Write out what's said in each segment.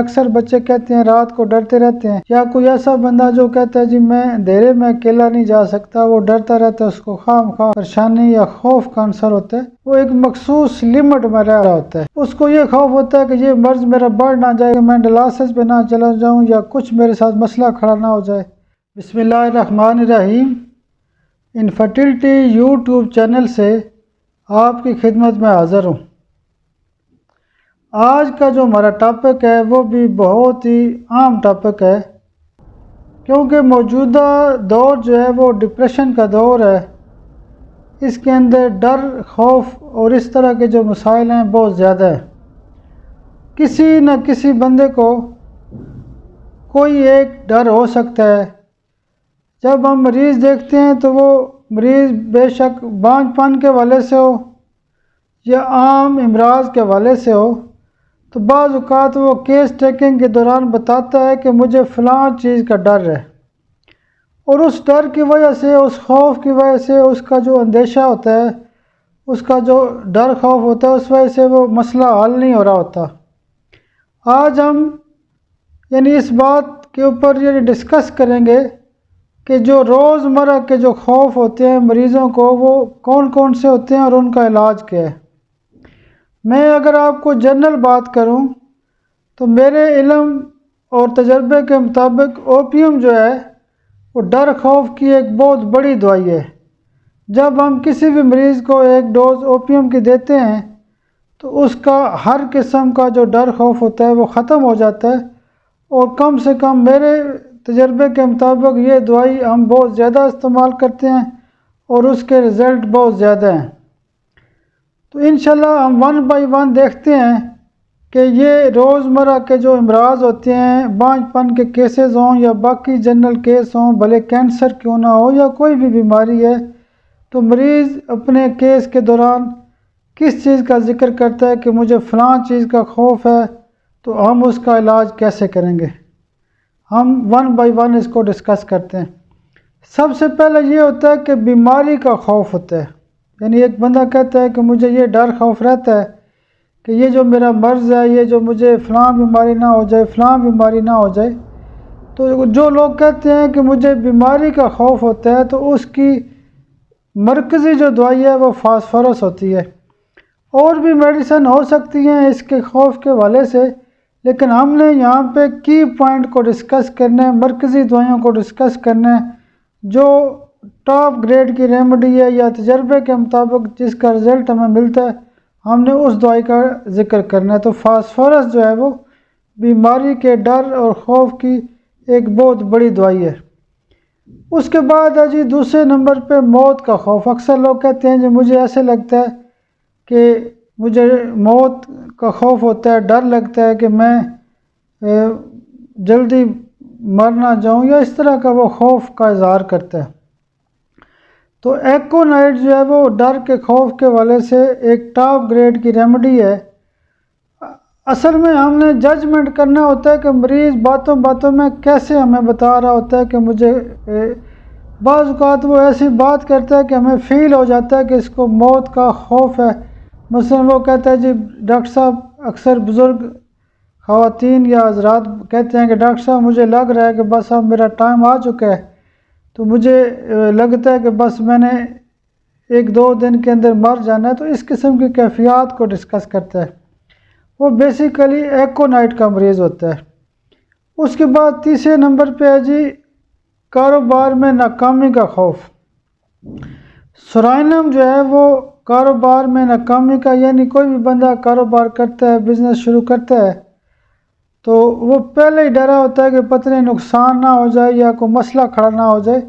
اکثر بچے کہتے ہیں رات کو ڈرتے رہتے ہیں، یا کوئی ایسا بندہ جو کہتا ہے جی میں اندھیرے میں اکیلا نہیں جا سکتا، وہ ڈرتا رہتا ہے، اس کو خواہ پریشانی یا خوف کا عنصر ہوتا ہے، وہ ایک مخصوص لمٹ میں رہ رہا ہوتا ہے۔ اس کو یہ خوف ہوتا ہے کہ یہ مرض میرا بڑھ نہ جائے، کہ میں ڈائلسس پہ نہ چلا جاؤں یا کچھ میرے ساتھ مسئلہ کھڑا نہ ہو جائے۔ بسم اللہ الرحمن الرحیم۔ انفرٹیلٹی یوٹیوب چینل سے آپ کی خدمت میں حاضر ہوں۔ آج کا جو ہمارا ٹاپک ہے وہ بھی بہت ہی عام ٹاپک ہے، کیونکہ موجودہ دور جو ہے وہ ڈپریشن کا دور ہے۔ اس کے اندر ڈر، خوف اور اس طرح کے جو مسائل ہیں بہت زیادہ ہیں۔ کسی نہ کسی بندے کو کوئی ایک ڈر ہو سکتا ہے۔ جب ہم مریض دیکھتے ہیں تو وہ مریض بے شک بانجھ پن کے حوالے سے ہو یا عام امراض کے حوالے سے ہو، تو بعض اوقات وہ کیس ٹیکنگ کے دوران بتاتا ہے کہ مجھے فلاں چیز کا ڈر ہے، اور اس ڈر کی وجہ سے، اس خوف کی وجہ سے، اس کا جو اندیشہ ہوتا ہے، اس کا جو ڈر خوف ہوتا ہے، اس وجہ سے وہ مسئلہ حل نہیں ہو رہا ہوتا۔ آج ہم اس بات کے اوپر ڈسکس کریں گے کہ جو روزمرہ کے جو خوف ہوتے ہیں مریضوں کو، وہ کون کون سے ہوتے ہیں اور ان کا علاج کیا ہے۔ میں اگر آپ کو جنرل بات کروں تو میرے علم اور تجربے کے مطابق اوپیم جو ہے وہ ڈر خوف کی ایک بہت بڑی دوائی ہے۔ جب ہم کسی بھی مریض کو ایک ڈوز اوپیم کی دیتے ہیں تو اس کا ہر قسم کا جو ڈر خوف ہوتا ہے وہ ختم ہو جاتا ہے، اور کم سے کم میرے تجربے کے مطابق یہ دوائی ہم بہت زیادہ استعمال کرتے ہیں اور اس کے رزلٹ بہت زیادہ ہیں۔ تو انشاءاللہ ہم ون بائی ون دیکھتے ہیں کہ یہ روزمرہ کے جو امراض ہوتے ہیں، بانجھ پن کے کیسز ہوں یا باقی جنرل کیس ہوں، بھلے کینسر کیوں نہ ہو یا کوئی بھی بیماری ہے، تو مریض اپنے کیس کے دوران کس چیز کا ذکر کرتا ہے کہ مجھے فلاں چیز کا خوف ہے، تو ہم اس کا علاج کیسے کریں گے، ہم ون بائی ون اس کو ڈسکس کرتے ہیں۔ سب سے پہلے یہ ہوتا ہے کہ بیماری کا خوف ہوتا ہے، ایک بندہ کہتا ہے کہ مجھے یہ ڈر خوف رہتا ہے کہ یہ جو میرا مرض ہے، یہ جو مجھے فلاں بیماری نہ ہو جائے، فلاں بیماری نہ ہو جائے۔ تو جو لوگ کہتے ہیں کہ مجھے بیماری کا خوف ہوتا ہے، تو اس کی مرکزی جو دوائی ہے وہ فاسفورس ہوتی ہے۔ اور بھی میڈیسن ہو سکتی ہیں اس کے خوف کے حوالے سے، لیکن ہم نے یہاں پہ کی پوائنٹ کو ڈسکس کرنا ہے، مرکزی دوائیوں کو ڈسکس کرنا ہے، جو ٹاپ گریڈ کی ریمیڈی ہے یا تجربے کے مطابق جس کا رزلٹ ہمیں ملتا ہے، ہم نے اس دوائی کا ذکر کرنا ہے۔ تو فاسفورس جو ہے وہ بیماری کے ڈر اور خوف کی ایک بہت بڑی دوائی ہے۔ اس کے بعد ہے جی دوسرے نمبر پہ موت کا خوف۔ اکثر لوگ کہتے ہیں جی مجھے ایسے لگتا ہے کہ مجھے موت کا خوف ہوتا ہے، ڈر لگتا ہے کہ میں جلدی مر نہ جاؤں، یا اس طرح کا وہ خوف کا اظہار کرتا ہے۔ تو ایکونائٹ جو ہے وہ ڈر کے خوف کے حوالے سے ایک ٹاپ گریڈ کی ریمیڈی ہے۔ اصل میں ہم نے ججمنٹ کرنا ہوتا ہے کہ مریض باتوں باتوں میں کیسے ہمیں بتا رہا ہوتا ہے کہ مجھے، بعض اوقات وہ ایسی بات کرتا ہے کہ ہمیں فیل ہو جاتا ہے کہ اس کو موت کا خوف ہے۔ مثلا وہ کہتا ہے جی ڈاکٹر صاحب، اکثر بزرگ خواتین یا حضرات کہتے ہیں کہ ڈاکٹر صاحب مجھے لگ رہا ہے کہ بس اب میرا ٹائم آ چکا ہے، تو مجھے لگتا ہے کہ بس میں نے ایک دو دن کے اندر مر جانا ہے۔ تو اس قسم کی کیفیات کو ڈسکس کرتا ہے، وہ بیسیکلی ایکونائٹ کا مریض ہوتا ہے۔ اس کے بعد تیسرے نمبر پہ ہے جی کاروبار میں ناکامی کا خوف۔ سورائنم جو ہے وہ کاروبار میں ناکامی کا، کوئی بھی بندہ کاروبار کرتا ہے، بزنس شروع کرتا ہے، تو وہ پہلے ہی ڈرا ہوتا ہے کہ پتہ نہیں نقصان نہ ہو جائے یا کوئی مسئلہ کھڑا نہ ہو جائے۔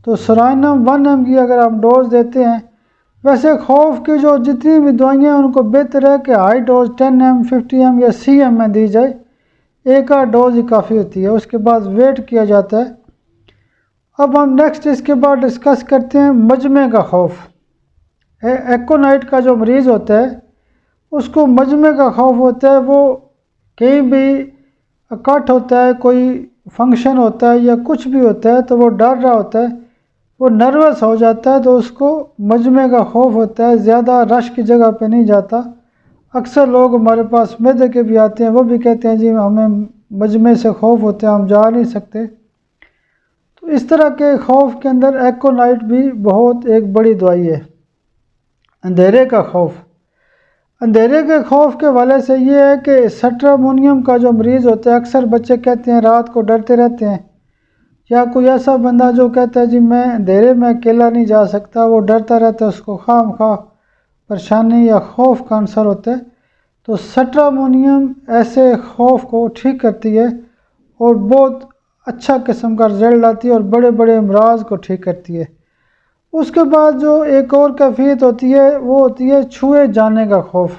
تو سورائنم 1 mg کی اگر آپ ڈوز دیتے ہیں، ویسے خوف کی جو جتنی بھی دوائیاں ہیں ان کو بہتر ہے کہ ہائی ڈوز 10 mg 50 mg یا 100 mg میں دی جائے، ایک آدھ ڈوز ہی کافی ہوتی ہے، اس کے بعد ویٹ کیا جاتا ہے۔ اب ہم نیکسٹ اس کے بعد ڈسکس کرتے ہیں مجمع کا خوف۔ ایکونائٹ کا جو مریض ہوتا ہے اس کو مجمع کا خوف ہوتا ہے، وہ کہیں بھی اکٹھ ہوتا ہے، کوئی فنکشن ہوتا ہے یا کچھ بھی ہوتا ہے تو وہ ڈر رہا ہوتا ہے، وہ نروس ہو جاتا ہے، تو اس کو مجمع کا خوف ہوتا ہے، زیادہ رش کی جگہ پہ نہیں جاتا، اکثر لوگ ہمارے پاس معدے کے بھی آتے ہیں، وہ بھی کہتے ہیں جی ہمیں مجمع سے خوف ہوتا ہے، ہم جا نہیں سکتے۔ تو اس طرح کے خوف کے اندر ایکونائٹ بھی بہت ایک بڑی دوائی ہے۔ اندھیرے کا خوف، اندھیرے کے خوف کے حوالے سے یہ ہے کہ سٹرامونیم کا جو مریض ہوتا ہے، اکثر بچے کہتے ہیں رات کو ڈرتے رہتے ہیں، یا کوئی ایسا بندہ جو کہتا ہے جی میں اندھیرے میں اکیلا نہیں جا سکتا، وہ ڈرتا رہتا ہے، اس کو خواہ مخواہ پریشانی یا خوف کا عنصر ہوتا ہے، تو سٹرامونیم ایسے خوف کو ٹھیک کرتی ہے اور بہت اچھا قسم کا رزلٹ لاتی ہے اور بڑے بڑے امراض کو ٹھیک کرتی ہے۔ اس کے بعد جو ایک اور کیفیت ہوتی ہے وہ ہوتی ہے چھوئے جانے کا خوف۔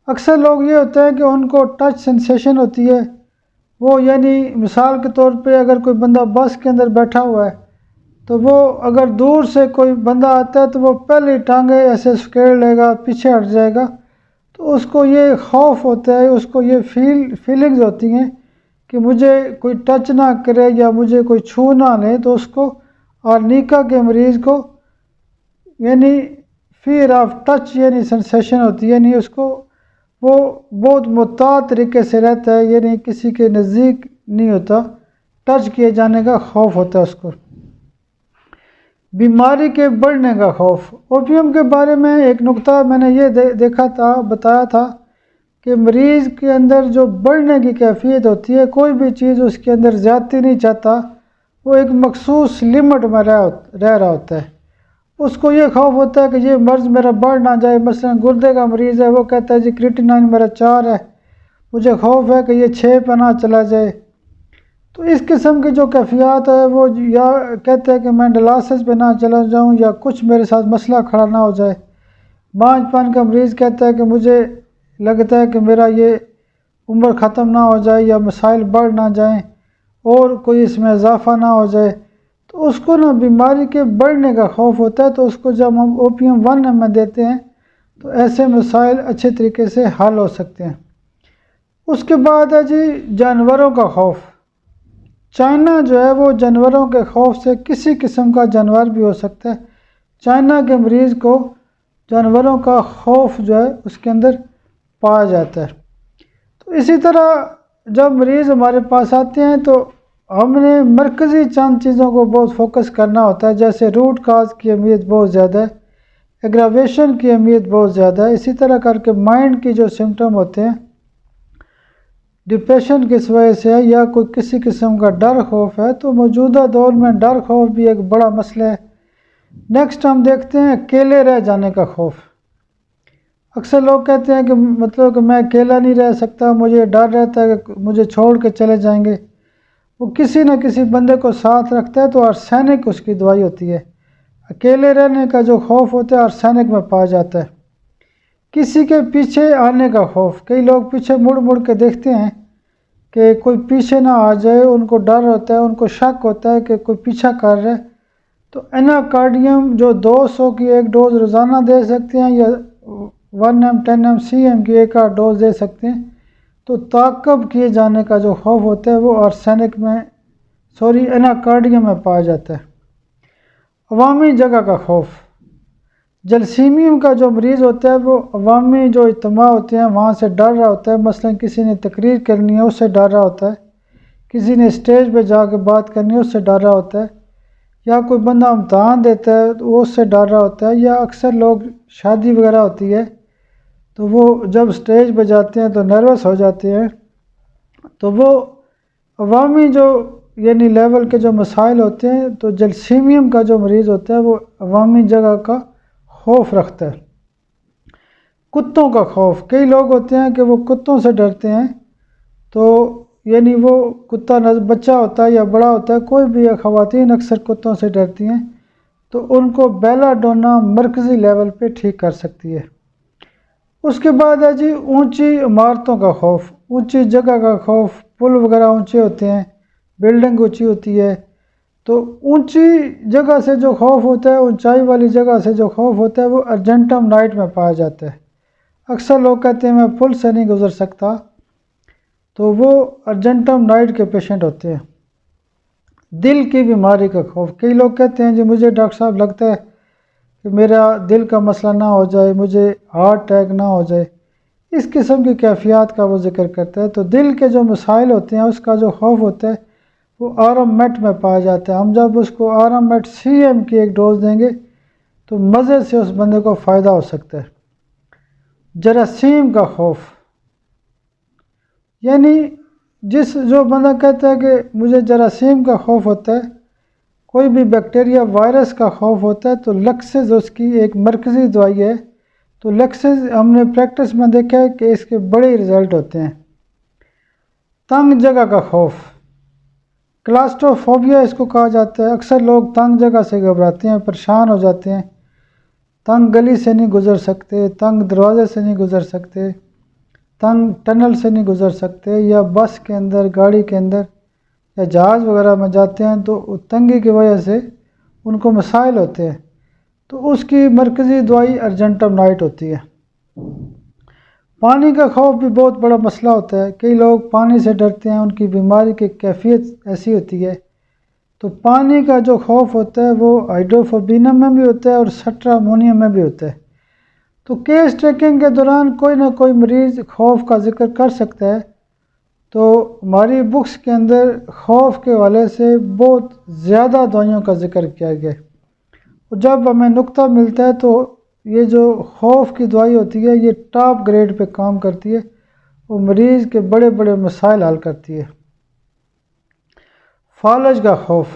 اکثر لوگ یہ ہوتا ہے کہ ان کو ٹچ سینسیشن ہوتی ہے، وہ یعنی مثال کے طور پہ اگر کوئی بندہ بس کے اندر بیٹھا ہوا ہے تو وہ اگر دور سے کوئی بندہ آتا ہے تو وہ پہلی ٹانگیں ایسے سکیڑ لے گا، پیچھے ہٹ جائے گا، تو اس کو یہ خوف ہوتا ہے، اس کو یہ فیلنگز ہوتی ہیں کہ مجھے کوئی ٹچ نہ کرے یا مجھے کوئی چھو نہ لے، تو اس کو اور نیکا کے مریض کو یعنی فیئر آف ٹچ یعنی سنسیشن ہوتی ہے، یعنی اس کو وہ بہت محتاط طریقے سے رہتا ہے، یعنی کسی کے نزدیک نہیں ہوتا، ٹچ کیے جانے کا خوف ہوتا ہے اس کو۔ بیماری کے بڑھنے کا خوف، اوپیم کے بارے میں ایک نقطہ میں نے یہ دیکھا تھا، بتایا تھا کہ مریض کے اندر جو بڑھنے کی کیفیت ہوتی ہے، کوئی بھی چیز اس کے اندر زیادتی نہیں چاہتا، وہ ایک مخصوص لمٹ میں رہ رہا ہوتا ہے۔ اس کو یہ خوف ہوتا ہے کہ یہ مرض میرا بڑھ نہ جائے، مثلا گردے کا مریض ہے، وہ کہتا ہے جی کریٹینائن میرا 4 ہے، مجھے خوف ہے کہ یہ 6 پہ نہ چلا جائے۔ تو اس قسم کی جو کیفیات ہے وہ یا کہتے ہیں کہ میں ڈلاسس پہ نہ چلا جاؤں یا کچھ میرے ساتھ مسئلہ کھڑا نہ ہو جائے۔ بانجھ پن کا مریض کہتا ہے کہ مجھے لگتا ہے کہ میرا یہ عمر ختم نہ ہو جائے یا مسائل بڑھ نہ جائیں اور کوئی اس میں اضافہ نہ ہو جائے، تو اس کو نا بیماری کے بڑھنے کا خوف ہوتا ہے، تو اس کو جب ہم اوپیم 1 میں دیتے ہیں تو ایسے مسائل اچھے طریقے سے حل ہو سکتے ہیں۔ اس کے بعد ہے جی جانوروں کا خوف۔ چائنا جو ہے وہ جانوروں کے خوف سے کسی قسم کا جانور بھی ہو سکتا ہے، چائنا کے مریض کو جانوروں کا خوف جو ہے اس کے اندر پایا جاتا ہے۔ تو اسی طرح جب مریض ہمارے پاس آتے ہیں تو ہم نے مرکزی چند چیزوں کو بہت فوکس کرنا ہوتا ہے، جیسے روٹ کاز کی اہمیت بہت زیادہ ہے، ایگراویشن کی اہمیت بہت زیادہ ہے، اسی طرح کر کے مائنڈ کی جو سمٹم ہوتے ہیں، ڈپریشن کس وجہ سے ہے یا کوئی کسی قسم کا ڈر خوف ہے، تو موجودہ دور میں ڈر خوف بھی ایک بڑا مسئلہ ہے۔ نیکسٹ ہم دیکھتے ہیں اکیلے رہ جانے کا خوف۔ اکثر لوگ کہتے ہیں کہ مطلب کہ میں اکیلا نہیں رہ سکتا، مجھے ڈر رہتا ہے کہ مجھے چھوڑ کے چلے جائیں گے۔ وہ کسی نہ کسی بندے کو ساتھ رکھتا ہے، تو آرسینک اس کی دوائی ہوتی ہے۔ اکیلے رہنے کا جو خوف ہوتا ہے آرسینک میں پایا جاتا ہے۔ کسی کے پیچھے آنے کا خوف، کئی لوگ پیچھے مڑ مڑ کے دیکھتے ہیں کہ کوئی پیچھے نہ آ جائے، ان کو ڈر ہوتا ہے، ان کو شک ہوتا ہے کہ کوئی پیچھا کر رہا ہے، تو اناکارڈیم جو 200 کی ایک ڈوز روزانہ دے سکتے ہیں یا 1 10 cm کی ایک آدھ ڈوز دے سکتے ہیں۔ تو تعاقب کیے جانے کا جو خوف ہوتا ہے وہ آرسینک میں اناکارڈیم میں پایا جاتا ہے۔ عوامی جگہ کا خوف، جلسیمیم کا جو مریض ہوتا ہے وہ عوامی جو اجتماع ہوتے ہیں وہاں سے ڈر رہا ہوتا ہے، مثلا کسی نے تقریر کرنی ہے اس سے ڈر رہا ہوتا ہے، کسی نے اسٹیج پہ جا کے بات کرنی ہے اس سے ڈر رہا ہوتا ہے، یا کوئی بندہ امتحان دیتا ہے تو وہ اس سے ڈر رہا ہوتا ہے، یا اکثر لوگ شادی وغیرہ ہوتی ہے تو وہ جب اسٹیج پہ جاتے ہیں تو نروس ہو جاتے ہیں، تو وہ عوامی جو یعنی لیول کے جو مسائل ہوتے ہیں، تو جلسیمیم کا جو مریض ہوتا ہے وہ عوامی جگہ کا خوف رکھتا ہے۔ کتوں کا خوف، کئی لوگ ہوتے ہیں کہ وہ کتوں سے ڈرتے ہیں، تو یعنی وہ کتا بچہ ہوتا ہے یا بڑا ہوتا ہے، کوئی بھی خواتین اکثر کتوں سے ڈرتی ہیں، تو ان کو بیلا ڈونا مرکزی لیول پہ ٹھیک کر سکتی ہے۔ اس کے بعد ہے جی اونچی عمارتوں کا خوف، اونچی جگہ کا خوف، پل وغیرہ اونچے ہوتے ہیں، بلڈنگ اونچی ہوتی ہے، تو اونچی جگہ سے جو خوف ہوتا ہے، اونچائی والی جگہ سے جو خوف ہوتا ہے وہ ارجنٹم نائٹ میں پایا جاتا ہے۔ اکثر لوگ کہتے ہیں میں پل سے نہیں گزر سکتا، تو وہ ارجنٹم نائٹ کے پیشنٹ ہوتے ہیں۔ دل کی بیماری کا خوف، کئی لوگ کہتے ہیں جی مجھے ڈاکٹر صاحب لگتا ہے کہ میرا دل کا مسئلہ نہ ہو جائے، مجھے ہارٹ اٹیک نہ ہو جائے، اس قسم کی کیفیات کا وہ ذکر کرتا ہے۔ تو دل کے جو مسائل ہوتے ہیں اس کا جو خوف ہوتا ہے وہ آرم میٹ میں پایا جاتا ہے۔ ہم جب اس کو آرم میٹ CM کی ایک ڈوز دیں گے تو مزے سے اس بندے کو فائدہ ہو سکتا ہے۔ جراثیم کا خوف، یعنی جو بندہ کہتا ہے کہ مجھے جراثیم کا خوف ہوتا ہے، کوئی بھی بیکٹیریا وائرس کا خوف ہوتا ہے، تو لکسز اس کی ایک مرکزی دوائی ہے۔ تو لکسز ہم نے پریکٹس میں دیکھا ہے کہ اس کے بڑے رزلٹ ہوتے ہیں۔ تنگ جگہ کا خوف، کلاسٹروفوبیا اس کو کہا جاتا ہے۔ اکثر لوگ تنگ جگہ سے گھبراتے ہیں، پریشان ہو جاتے ہیں، تنگ گلی سے نہیں گزر سکتے، تنگ دروازے سے نہیں گزر سکتے، تنگ ٹنل سے نہیں گزر سکتے، یا بس کے اندر، گاڑی کے اندر یا جہاز وغیرہ میں جاتے ہیں تو تنگی کی وجہ سے ان کو مسائل ہوتے ہیں، تو اس کی مرکزی دوائی ارجنٹم نائٹ ہوتی ہے۔ پانی کا خوف بھی بہت بڑا مسئلہ ہوتا ہے، کئی لوگ پانی سے ڈرتے ہیں، ان کی بیماری کی کیفیت ایسی ہوتی ہے۔ تو پانی کا جو خوف ہوتا ہے وہ ہائیڈروفوبینم میں بھی ہوتا ہے اور سٹرامونیم میں بھی ہوتا ہے۔ تو کیس ٹریکنگ کے دوران کوئی نہ کوئی مریض خوف کا ذکر کر سکتا ہے، تو ہماری بکس کے اندر خوف کے حوالے سے بہت زیادہ دوائیوں کا ذکر کیا گیا ہے، اور جب ہمیں نقطہ ملتا ہے تو یہ جو خوف کی دوائی ہوتی ہے یہ ٹاپ گریڈ پہ کام کرتی ہے، وہ مریض کے بڑے بڑے مسائل حل کرتی ہے۔ فالج کا خوف،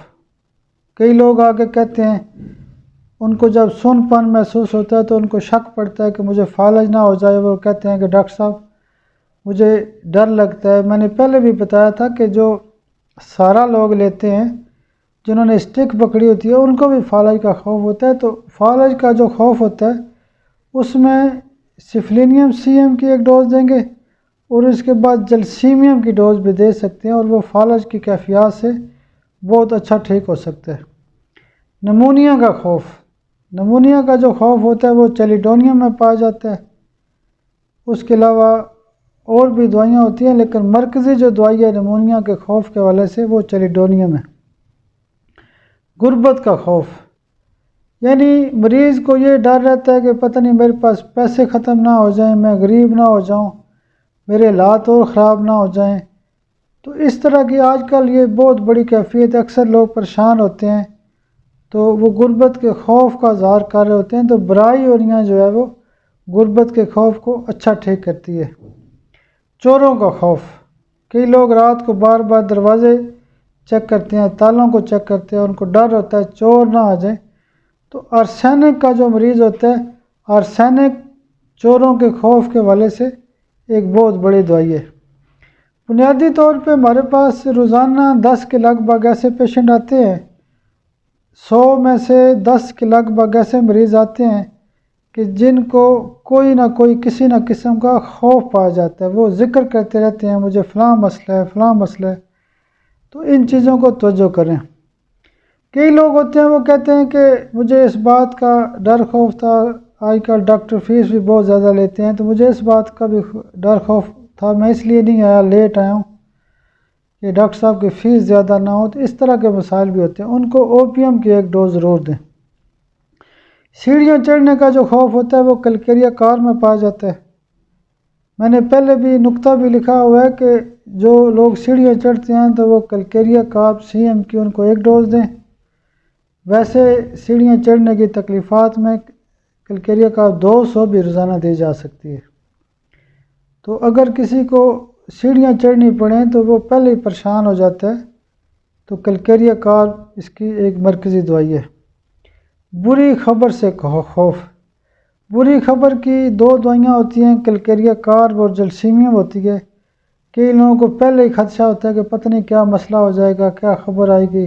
کئی لوگ آگے کہتے ہیں ان کو جب سن پن محسوس ہوتا ہے تو ان کو شک پڑتا ہے کہ مجھے فالج نہ ہو جائے، وہ کہتے ہیں کہ ڈاکٹر صاحب مجھے ڈر لگتا ہے۔ میں نے پہلے بھی بتایا تھا کہ جو سارا لوگ لیتے ہیں، جنہوں نے اسٹک پکڑی ہوتی ہے، ان کو بھی فالج کا خوف ہوتا ہے۔ تو فالج کا جو خوف ہوتا ہے اس میں سفلینیم CM کی ایک ڈوز دیں گے اور اس کے بعد جلسیمیم کی ڈوز بھی دے سکتے ہیں، اور وہ فالج کی کیفیات سے بہت اچھا ٹھیک ہو سکتا ہے۔ نمونیا کا خوف، نمونیا کا جو خوف ہوتا ہے وہ چیلیڈونیم میں پایا جاتا ہے۔ اس کے علاوہ اور بھی دوائیاں ہوتی ہیں، لیکن مرکزی جو دوائی ہے نمونیا کے خوف کے حوالے سے وہ چیلیڈونیم ہے۔ غربت کا خوف، یعنی مریض کو یہ ڈر رہتا ہے کہ پتہ نہیں میرے پاس پیسے ختم نہ ہو جائیں، میں غریب نہ ہو جاؤں، میرے حالات اور خراب نہ ہو جائیں۔ تو اس طرح کی آج کل یہ بہت بڑی کیفیت ہے، اکثر لوگ پریشان ہوتے ہیں تو وہ غربت کے خوف کا اظہار کر رہے ہوتے ہیں، تو برائی اوریا جو ہے وہ غربت کے خوف کو اچھا ٹھیک کرتی ہے۔ چوروں کا خوف، کئی لوگ رات کو بار بار دروازے چیک کرتے ہیں، تالوں کو چیک کرتے ہیں، ان کو ڈر ہوتا ہے چور نہ آ جائیں، تو آرسینک کا جو مریض ہوتا ہے، آرسینک چوروں کے خوف کے حوالے سے ایک بہت بڑی دوائی ہے۔ بنیادی طور پہ ہمارے پاس روزانہ 10 کے لگ بھگ ایسے پیشنٹ آتے ہیں، 100 میں سے 10 کے لگ بھگ ایسے مریض آتے ہیں کہ جن کو کوئی نہ کوئی کسی نہ قسم کا خوف پایا جاتا ہے، وہ ذکر کرتے رہتے ہیں مجھے فلاں مسئلہ ہے، فلاں مسئلہ ہے۔ تو ان چیزوں کو توجہ کریں۔ کئی لوگ ہوتے ہیں وہ کہتے ہیں کہ مجھے اس بات کا ڈر خوف تھا، آج کل ڈاکٹر فیس بھی بہت زیادہ لیتے ہیں، تو مجھے اس بات کا بھی ڈر خوف تھا، میں اس لیے نہیں آیا، لیٹ آیا ہوں کہ ڈاکٹر صاحب کی فیس زیادہ نہ ہو۔ تو اس طرح کے مسائل بھی ہوتے ہیں، ان کو اوپیم کی ایک ڈوز ضرور دیں۔ سیڑھیاں چڑھنے کا جو خوف ہوتا ہے وہ کلکیریا کار میں پایا جاتا ہے۔ میں نے پہلے بھی نقطہ بھی لکھا ہوا ہے کہ جو لوگ سیڑھیاں چڑھتے ہیں تو وہ کلکیریا کار CM کی ان کو ایک ڈوز دیں۔ ویسے سیڑھیاں چڑھنے کی تکلیفات میں کلکیریا کار 200 بھی روزانہ دی جا سکتی ہے۔ تو اگر کسی کو سیڑھیاں چڑھنی پڑیں تو وہ پہلے ہی پریشان ہو جاتا ہے، تو کلکیریا کار اس کی ایک مرکزی دوائی ہے۔ بری خبر سے خوف، بری خبر کی 2 دوائیاں ہوتی ہیں، کلکیریا کار اور جلسیمیم ہوتی ہے۔ کئی لوگوں کو پہلے ہی خدشہ ہوتا ہے کہ پتہ نہیں کیا مسئلہ ہو جائے گا، کیا خبر آئے گی،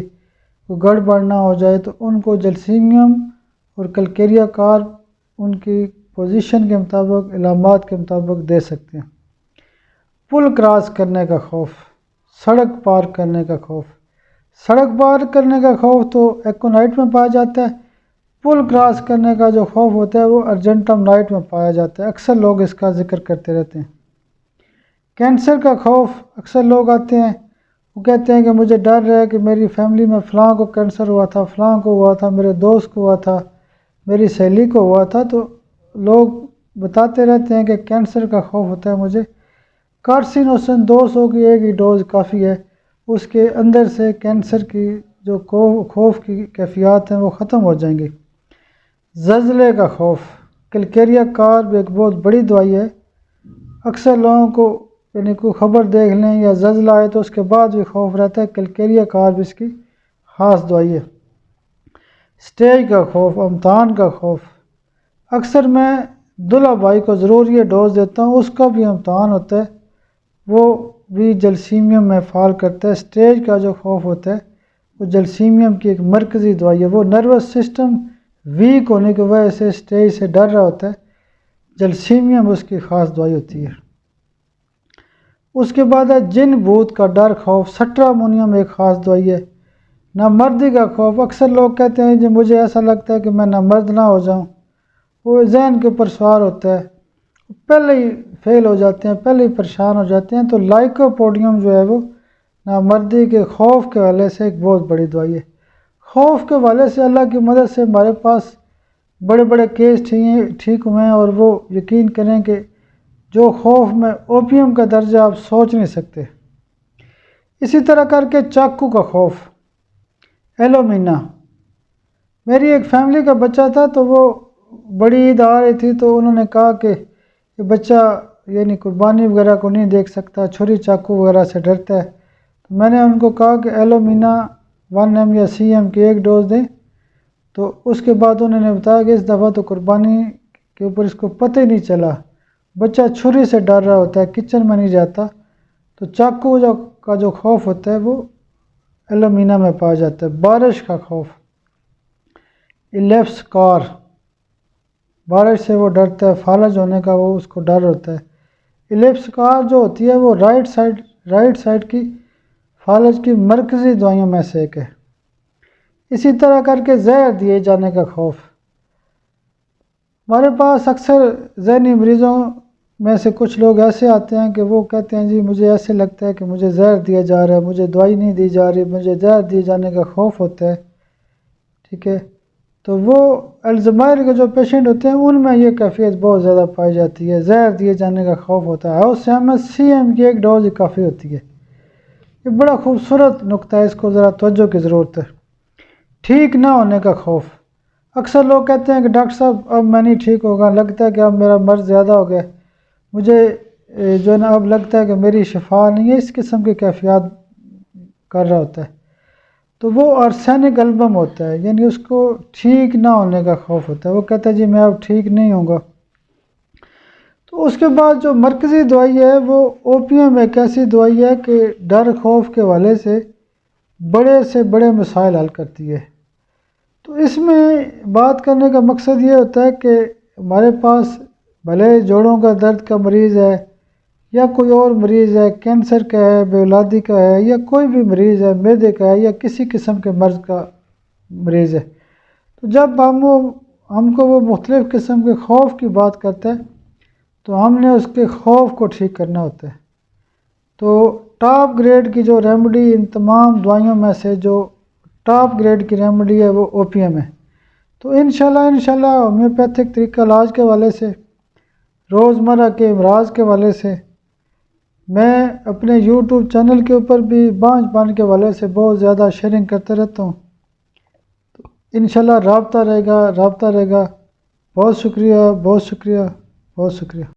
کوئی گڑبڑ نہ ہو جائے، تو ان کو جلسیمیم اور کلکیریا کار ان کی پوزیشن کے مطابق، علامات کے مطابق دے سکتے ہیں۔ پل کراس کرنے کا خوف، سڑک پار کرنے کا خوف، سڑک پار کرنے کا خوف تو ایکونائٹ میں پایا جاتا ہے، پل کراس کرنے کا جو خوف ہوتا ہے وہ ارجنٹم نائٹ میں پایا جاتا ہے، اکثر لوگ اس کا ذکر کرتے رہتے ہیں۔ کینسر کا خوف، اکثر لوگ آتے ہیں وہ کہتے ہیں کہ مجھے ڈر ہے کہ میری فیملی میں فلاں کو کینسر ہوا تھا، فلاں کو ہوا تھا، میرے دوست کو ہوا تھا، میری سہیلی کو ہوا تھا، تو لوگ بتاتے رہتے ہیں کہ کینسر کا خوف ہوتا ہے مجھے، کارسینوسن 200 کی ایک ہی ڈوز کافی ہے، اس کے اندر سے کینسر کی جو خوف کی کیفیات ہیں وہ ختم ہو جائیں گی۔ زلزلے کا خوف، کلکیریا کارب ایک بہت بڑی دوائی ہے، اکثر لوگوں کو یعنی کوئی خبر دیکھ لیں یا زلزلہ آئے تو اس کے بعد بھی خوف رہتا ہے، کلکیریا کارب اس کی خاص دوائی ہے۔ سٹیج کا خوف، امتحان کا خوف، اکثر میں دلہا بھائی کو ضرور یہ ڈوز دیتا ہوں، اس کا بھی امتحان ہوتا ہے، وہ بھی جلسیمیم میں فال کرتا ہے۔ سٹیج کا جو خوف ہوتا ہے وہ جلسیمیم کی ایک مرکزی دوائی ہے، وہ نروس سسٹم ویک ہونے کی وجہ سے سٹیج سے ڈر رہا ہوتا ہے، جلسیمیم اس کی خاص دوائی ہوتی ہے۔ اس کے بعد ہے جن بھوت کا ڈر خوف، سٹرامونیم ایک خاص دوائی ہے۔ نامردی کا خوف، اکثر لوگ کہتے ہیں جی مجھے ایسا لگتا ہے کہ میں نامرد نہ ہو جاؤں، وہ ذہن کے اوپر سوار ہوتا ہے، پہلے ہی فیل ہو جاتے ہیں، پہلے ہی پریشان ہو جاتے ہیں، تو لائکوپوڈیم جو ہے وہ نامردی کے خوف کے حوالے سے ایک بہت بڑی دوائی ہے۔ خوف کے حوالے سے اللہ کی مدد سے ہمارے پاس بڑے بڑے کیس ٹھیک ہوئے ہیں، اور وہ یقین کریں کہ جو خوف میں اوپیم کا درجہ آپ سوچ نہیں سکتے۔ اسی طرح کر کے چاقو کا خوف، ایلومینا، میری ایک فیملی کا بچہ تھا تو وہ بڑی عید آ رہی تھی تو انہوں نے کہا کہ یہ بچہ یعنی قربانی وغیرہ کو نہیں دیکھ سکتا، چھری چاقو وغیرہ سے ڈرتا ہے، تو میں نے ان کو کہا کہ ایلومینا 1 ایم یا سی ایم کی ایک ڈوز دیں، تو اس کے بعد انہوں نے بتایا کہ اس دفعہ تو قربانی کے اوپر اس کو پتہ ہی نہیں چلا، بچہ چھری سے ڈر رہا ہوتا ہے، کچن میں نہیں جاتا، تو چاقو کا جو خوف ہوتا ہے وہ ایلومینا میں پایا جاتا ہے۔ بارش کا خوف، ایلیپس کار، بارش سے وہ ڈرتا ہے، فالج ہونے کا وہ اس کو ڈر ہوتا ہے۔ ایلیپس کار جو ہوتی ہے وہ رائٹ سائڈ کی فالج کی مرکزی دوائیوں میں سے ایک ہے۔ اسی طرح کر کے زہر دیے جانے کا خوف، ہمارے پاس اکثر ذہنی مریضوں میں سے کچھ لوگ ایسے آتے ہیں کہ وہ کہتے ہیں جی مجھے ایسے لگتا ہے کہ مجھے زہر دیا جا رہا ہے، مجھے دوائی نہیں دی جا رہی، مجھے زہر دیے جانے کا خوف ہوتا ہے، ٹھیک ہے، تو وہ الزائمر کے جو پیشنٹ ہوتے ہیں ان میں یہ کیفیت بہت زیادہ پائی جاتی ہے، زہر دیے جانے کا خوف ہوتا ہے۔ اس سے ہمیں سی ایم کی ایک ڈوز ہی کافی ہوتی ہے۔ یہ بڑا خوبصورت نقطہ ہے، اس کو ذرا توجہ کی ضرورت ہے۔ ٹھیک نہ ہونے کا خوف، اکثر لوگ کہتے ہیں کہ ڈاکٹر صاحب اب میں نہیں ٹھیک ہوگا، لگتا ہے کہ اب میرا مرض زیادہ ہو گیا، مجھے جو ہے نا اب لگتا ہے کہ میری شفا نہیں ہے، اس قسم کی کیفیات کر رہا ہوتا ہے، تو وہ آرسینک البم ہوتا ہے، یعنی اس کو ٹھیک نہ ہونے کا خوف ہوتا ہے، وہ کہتا ہے جی میں اب ٹھیک نہیں ہوں گا۔ تو اس کے بعد جو مرکزی دوائی ہے وہ اوپیم ایک ایسی دوائی ہے کہ ڈر خوف کے حوالے سے بڑے سے بڑے مسائل حل کرتی ہے۔ تو اس میں بات کرنے کا مقصد یہ ہوتا ہے کہ ہمارے پاس بھلے جوڑوں کا درد کا مریض ہے یا کوئی اور مریض ہے، کینسر کا ہے، بے اولادی کا ہے، یا کوئی بھی مریض ہے، معدے کا ہے یا کسی قسم کے مرض کا مریض ہے، تو جب ہم کو وہ مختلف قسم کے خوف کی بات کرتا ہے تو ہم نے اس کے خوف کو ٹھیک کرنا ہوتا ہے۔ تو ٹاپ گریڈ کی جو ریمیڈی ان تمام دوائیوں میں سے جو ٹاپ گریڈ کی ریمیڈی ہے وہ اوپیم ہے۔ تو انشاءاللہ ہومیوپیتھک طریقہ علاج کے حوالے سے، روزمرہ کے امراض کے حوالے سے، میں اپنے یوٹیوب چینل کے اوپر بھی بانجھ پان کے حوالے سے بہت زیادہ شیئرنگ کرتے رہتا ہوں، تو انشاءاللہ رابطہ رہے گا۔ بہت شکریہ، بہت شکریہ، بہت شکریہ۔